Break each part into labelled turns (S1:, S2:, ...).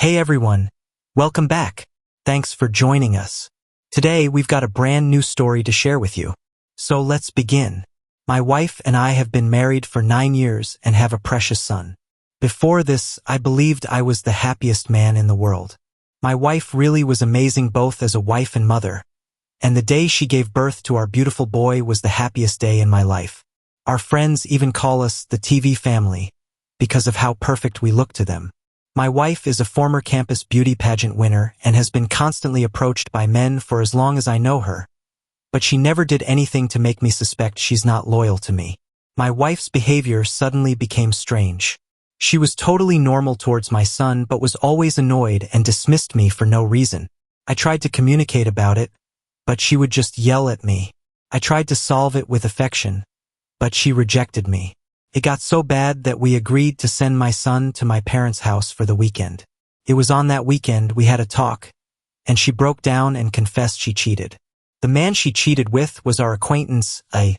S1: Hey everyone, welcome back. Thanks for joining us. Today we've got a brand new story to share with you. So let's begin. My wife and I have been married for 9 years and have a precious son. Before this, I believed I was the happiest man in the world. My wife really was amazing both as a wife and mother, and the day she gave birth to our beautiful boy was the happiest day in my life. Our friends even call us the TV family because of how perfect we look to them. My wife is a former campus beauty pageant winner and has been constantly approached by men for as long as I know her, but she never did anything to make me suspect she's not loyal to me. My wife's behavior suddenly became strange. She was totally normal towards my son but was always annoyed and dismissed me for no reason. I tried to communicate about it, but she would just yell at me. I tried to solve it with affection, but she rejected me. It got so bad that we agreed to send my son to my parents' house for the weekend. It was on that weekend we had a talk, and she broke down and confessed she cheated. The man she cheated with was our acquaintance, a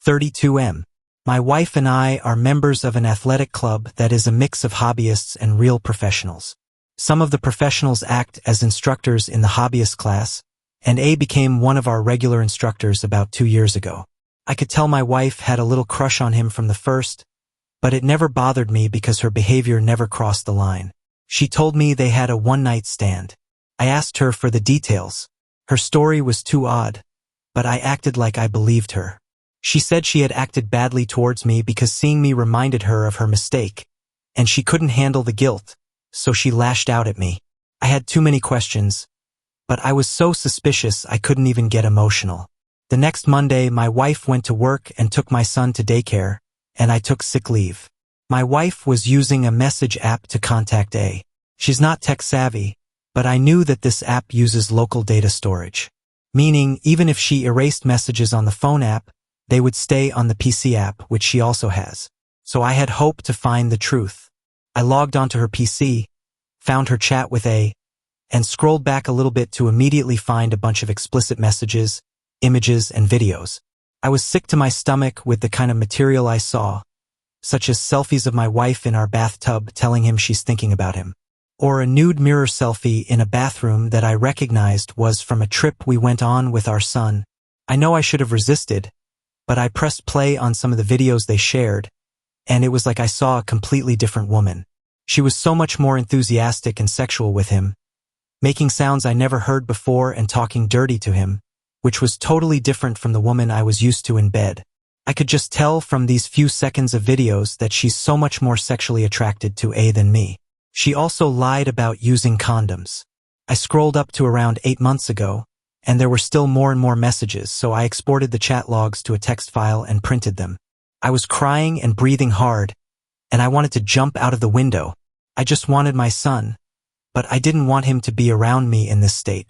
S1: 32M. My wife and I are members of an athletic club that is a mix of hobbyists and real professionals. Some of the professionals act as instructors in the hobbyist class, and A became one of our regular instructors about 2 years ago. I could tell my wife had a little crush on him from the first, but it never bothered me because her behavior never crossed the line. She told me they had a one-night stand. I asked her for the details. Her story was too odd, but I acted like I believed her. She said she had acted badly towards me because seeing me reminded her of her mistake, and she couldn't handle the guilt, so she lashed out at me. I had too many questions, but I was so suspicious I couldn't even get emotional. The next Monday, my wife went to work and took my son to daycare, and I took sick leave. My wife was using a message app to contact A. She's not tech-savvy, but I knew that this app uses local data storage, meaning even if she erased messages on the phone app, they would stay on the PC app, which she also has. So I had hope to find the truth. I logged onto her PC, found her chat with A, and scrolled back a little bit to immediately find a bunch of explicit messages, images, and videos. I was sick to my stomach with the kind of material I saw, such as selfies of my wife in our bathtub telling him she's thinking about him, or a nude mirror selfie in a bathroom that I recognized was from a trip we went on with our son. I know I should have resisted, but I pressed play on some of the videos they shared, and it was like I saw a completely different woman. She was so much more enthusiastic and sexual with him, making sounds I never heard before and talking dirty to him, which was totally different from the woman I was used to in bed. I could just tell from these few seconds of videos that she's so much more sexually attracted to A than me. She also lied about using condoms. I scrolled up to around 8 months ago, and there were still more and more messages, so I exported the chat logs to a text file and printed them. I was crying and breathing hard, and I wanted to jump out of the window. I just wanted my son, but I didn't want him to be around me in this state.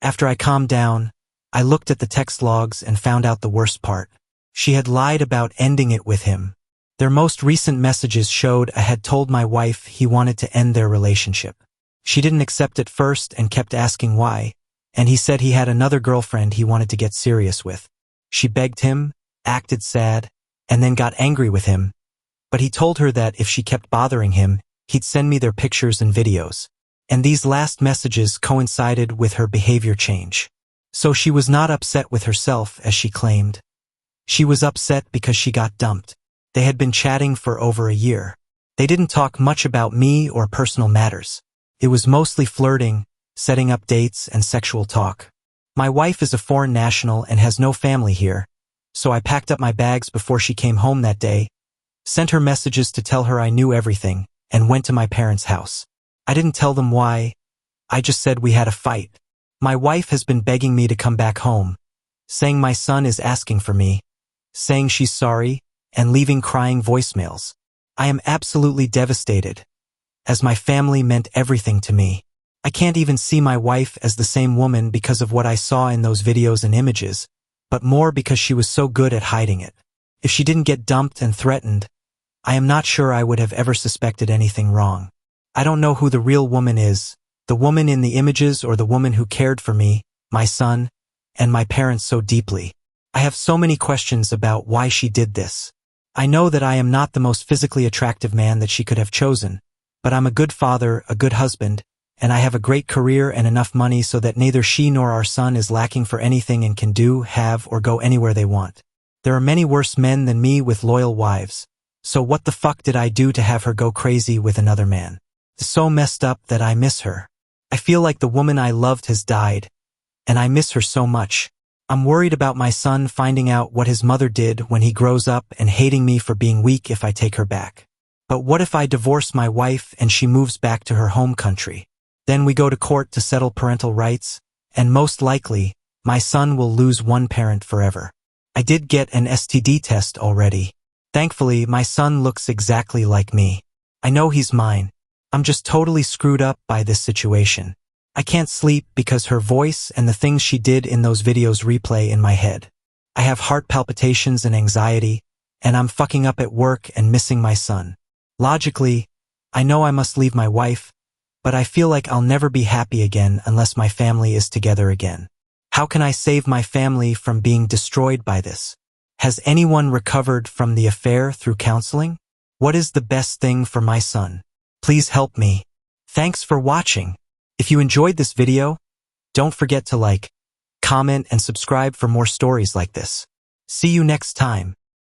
S1: After I calmed down, I looked at the text logs and found out the worst part. She had lied about ending it with him. Their most recent messages showed I had told my wife he wanted to end their relationship. She didn't accept it first and kept asking why, and he said he had another girlfriend he wanted to get serious with. She begged him, acted sad, and then got angry with him, but he told her that if she kept bothering him, he'd send me their pictures and videos. And these last messages coincided with her behavior change. So she was not upset with herself, as she claimed. She was upset because she got dumped. They had been chatting for over a year. They didn't talk much about me or personal matters. It was mostly flirting, setting up dates, and sexual talk. My wife is a foreign national and has no family here, so I packed up my bags before she came home that day, sent her messages to tell her I knew everything, and went to my parents' house. I didn't tell them why. I just said we had a fight. My wife has been begging me to come back home, saying my son is asking for me, saying she's sorry, and leaving crying voicemails. I am absolutely devastated, as my family meant everything to me. I can't even see my wife as the same woman because of what I saw in those videos and images, but more because she was so good at hiding it. If she didn't get dumped and threatened, I am not sure I would have ever suspected anything wrong. I don't know who the real woman is, the woman in the images or the woman who cared for me, my son, and my parents so deeply. I have so many questions about why she did this. I know that I am not the most physically attractive man that she could have chosen, but I'm a good father, a good husband, and I have a great career and enough money so that neither she nor our son is lacking for anything and can do, have, or go anywhere they want. There are many worse men than me with loyal wives. So what the fuck did I do to have her go crazy with another man? It's so messed up that I miss her. I feel like the woman I loved has died, and I miss her so much. I'm worried about my son finding out what his mother did when he grows up and hating me for being weak if I take her back. But what if I divorce my wife and she moves back to her home country? Then we go to court to settle parental rights, and most likely, my son will lose one parent forever. I did get an STD test already. Thankfully, my son looks exactly like me. I know he's mine. I'm just totally screwed up by this situation. I can't sleep because her voice and the things she did in those videos replay in my head. I have heart palpitations and anxiety, and I'm fucking up at work and missing my son. Logically, I know I must leave my wife, but I feel like I'll never be happy again unless my family is together again. How can I save my family from being destroyed by this? Has anyone recovered from the affair through counseling? What is the best thing for my son? Please help me. Thanks for watching. If you enjoyed this video, don't forget to like, comment, and subscribe for more stories like this. See you next time.